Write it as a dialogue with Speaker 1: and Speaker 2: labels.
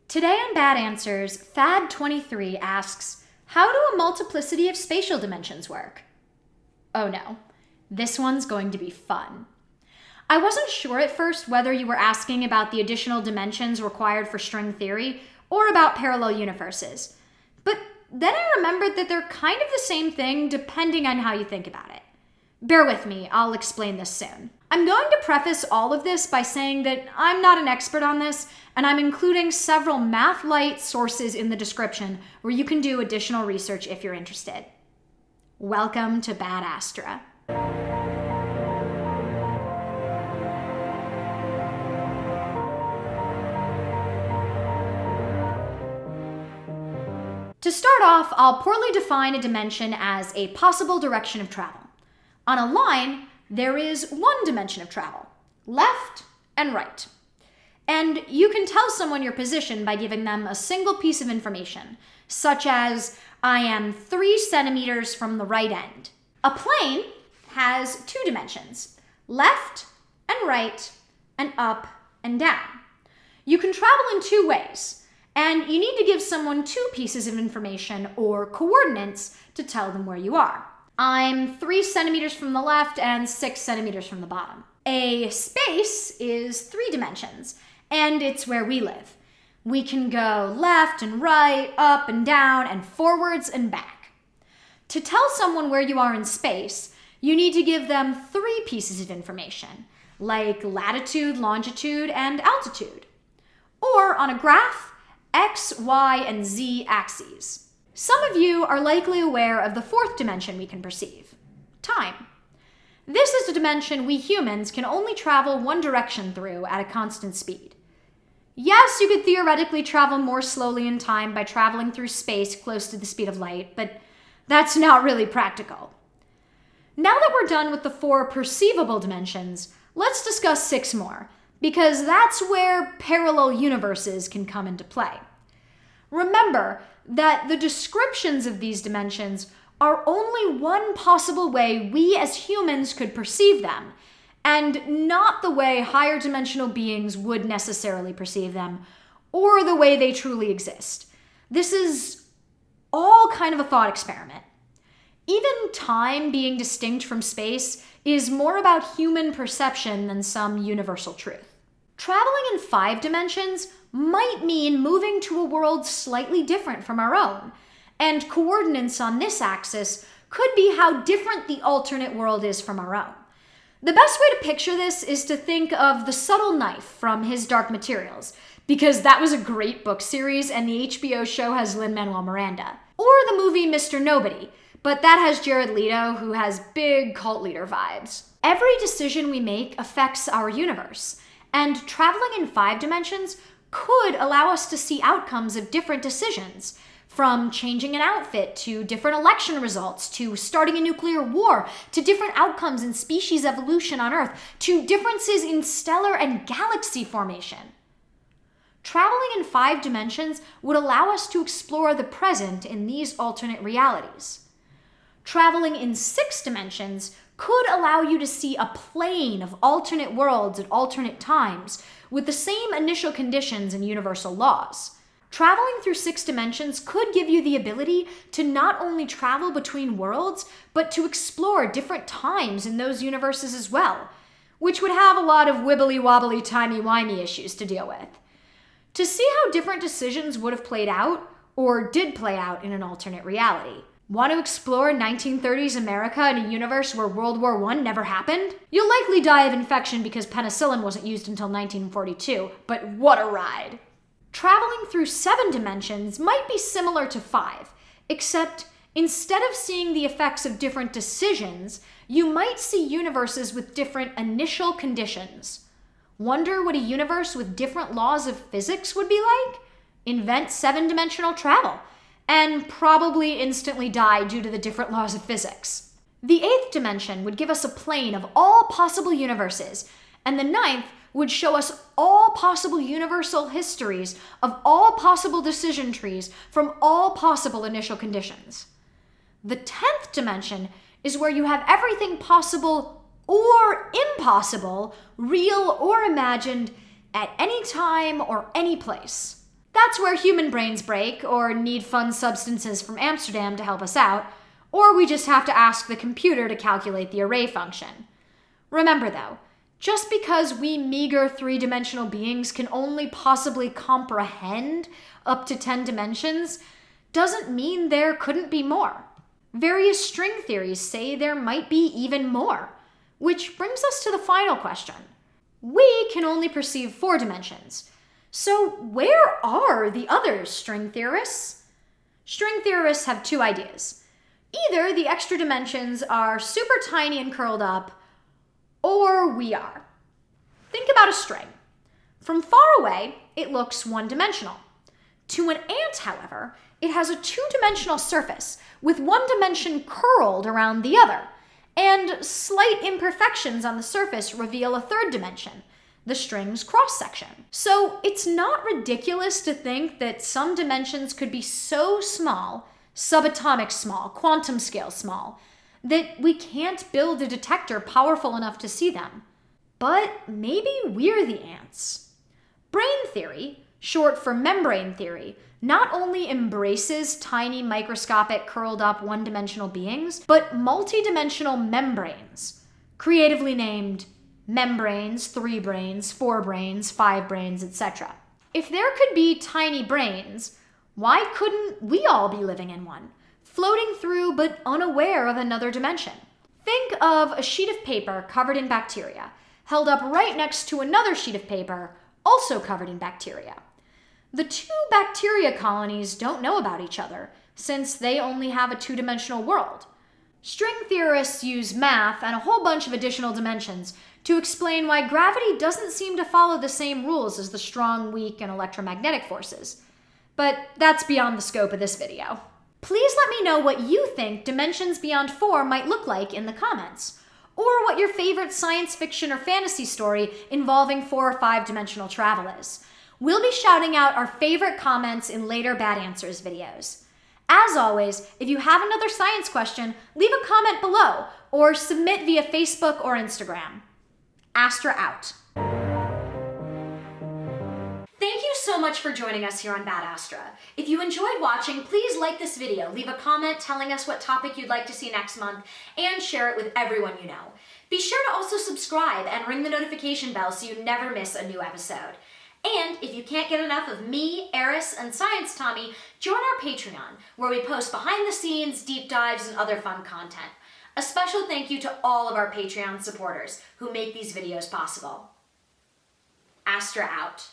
Speaker 1: Today on Bad Answers, Fad23 asks, how do a multiplicity of spatial dimensions work? Oh no, this one's going to be fun. I wasn't sure at first whether you were asking about the additional dimensions required for string theory or about parallel universes. But then I remembered that they're kind of the same thing depending on how you think about it. Bear with me, I'll explain this soon. I'm going to preface all of this by saying that I'm not an expert on this, and I'm including several math-light sources in the description where you can do additional research if you're interested. Welcome to Bad Astra. To start off, I'll poorly define a dimension as a possible direction of travel. On a line, there is one dimension of travel, left and right. And you can tell someone your position by giving them a single piece of information, such as, I am 3 centimeters from the right end. A plane has 2 dimensions, left and right, and up and down. You can travel in 2 ways, and you need to give someone 2 pieces of information or coordinates to tell them where you are. I'm 3 centimeters from the left and 6 centimeters from the bottom. A space is 3 dimensions, and it's where we live. We can go left and right, up and down, and forwards and back. To tell someone where you are in space, you need to give them 3 pieces of information, like latitude, longitude, and altitude. Or on a graph, X, Y, and Z axes. Some of you are likely aware of the 4th dimension we can perceive, time. This is a dimension we humans can only travel one direction through at a constant speed. Yes, you could theoretically travel more slowly in time by traveling through space close to the speed of light, but that's not really practical. Now that we're done with the 4 perceivable dimensions, let's discuss 6 more, because that's where parallel universes can come into play. Remember that the descriptions of these dimensions are only one possible way we as humans could perceive them, and not the way higher dimensional beings would necessarily perceive them, or the way they truly exist. This is all kind of a thought experiment. Even time being distinct from space is more about human perception than some universal truth. Traveling in 5 dimensions might mean moving to a world slightly different from our own, and coordinates on this axis could be how different the alternate world is from our own. The best way to picture this is to think of The Subtle Knife from His Dark Materials, because that was a great book series and the HBO show has Lin-Manuel Miranda. Or the movie Mr. Nobody, but that has Jared Leto, who has big cult leader vibes. Every decision we make affects our universe, and traveling in 5 dimensions could allow us to see outcomes of different decisions, from changing an outfit to different election results, to starting a nuclear war, to different outcomes in species evolution on Earth, to differences in stellar and galaxy formation. Traveling in 5 dimensions would allow us to explore the present in these alternate realities. Traveling in 6 dimensions could allow you to see a plane of alternate worlds at alternate times with the same initial conditions and universal laws. Traveling through 6 dimensions could give you the ability to not only travel between worlds, but to explore different times in those universes as well, which would have a lot of wibbly-wobbly, timey-wimey issues to deal with. To see how different decisions would have played out, or did play out in an alternate reality. Want to explore 1930s America in a universe where World War I never happened? You'll likely die of infection because penicillin wasn't used until 1942, but what a ride! Traveling through 7 dimensions might be similar to 5, except instead of seeing the effects of different decisions, you might see universes with different initial conditions. Wonder what a universe with different laws of physics would be like? Invent 7-dimensional travel, and probably instantly die due to the different laws of physics. The 8th dimension would give us a plane of all possible universes, and the 9th would show us all possible universal histories of all possible decision trees from all possible initial conditions. The 10th dimension is where you have everything possible or impossible, real or imagined, at any time or any place. That's where human brains break, or need fun substances from Amsterdam to help us out, or we just have to ask the computer to calculate the array function. Remember though, just because we meager three-dimensional beings can only possibly comprehend up to 10 dimensions doesn't mean there couldn't be more. Various string theories say there might be even more, which brings us to the final question. We can only perceive 4 dimensions. So where are the other string theorists? String theorists have 2 ideas. Either the extra dimensions are super tiny and curled up, or we are. Think about a string. From far away, it looks one-dimensional. To an ant, however, it has a 2-dimensional surface with one dimension curled around the other, and slight imperfections on the surface reveal a 3rd dimension, the string's cross-section. So it's not ridiculous to think that some dimensions could be so small, subatomic small, quantum scale small, that we can't build a detector powerful enough to see them. But maybe we're the ants. Brane theory, short for membrane theory, not only embraces tiny microscopic curled up one-dimensional beings, but multi-dimensional membranes, creatively named membranes, 3 brains, 4 brains, 5 brains, etc. If there could be tiny brains, why couldn't we all be living in one, floating through but unaware of another dimension? Think of a sheet of paper covered in bacteria, held up right next to another sheet of paper, also covered in bacteria. The 2 bacteria colonies don't know about each other, since they only have a 2-dimensional world. String theorists use math and a whole bunch of additional dimensions to explain why gravity doesn't seem to follow the same rules as the strong, weak, and electromagnetic forces. But that's beyond the scope of this video. Please let me know what you think dimensions beyond 4 might look like in the comments, or what your favorite science fiction or fantasy story involving 4 or 5-dimensional travel is. We'll be shouting out our favorite comments in later Bad Answers videos. As always, if you have another science question, leave a comment below or submit via Facebook or Instagram. Astra out. Thank you so much for joining us here on Bad Astra. If you enjoyed watching, please like this video, leave a comment telling us what topic you'd like to see next month, and share it with everyone you know. Be sure to also subscribe and ring the notification bell so you never miss a new episode. And if you can't get enough of me, Eris, and Science Tommy, join our Patreon, where we post behind-the-scenes, deep dives, and other fun content. A special thank you to all of our Patreon supporters who make these videos possible. Astra out.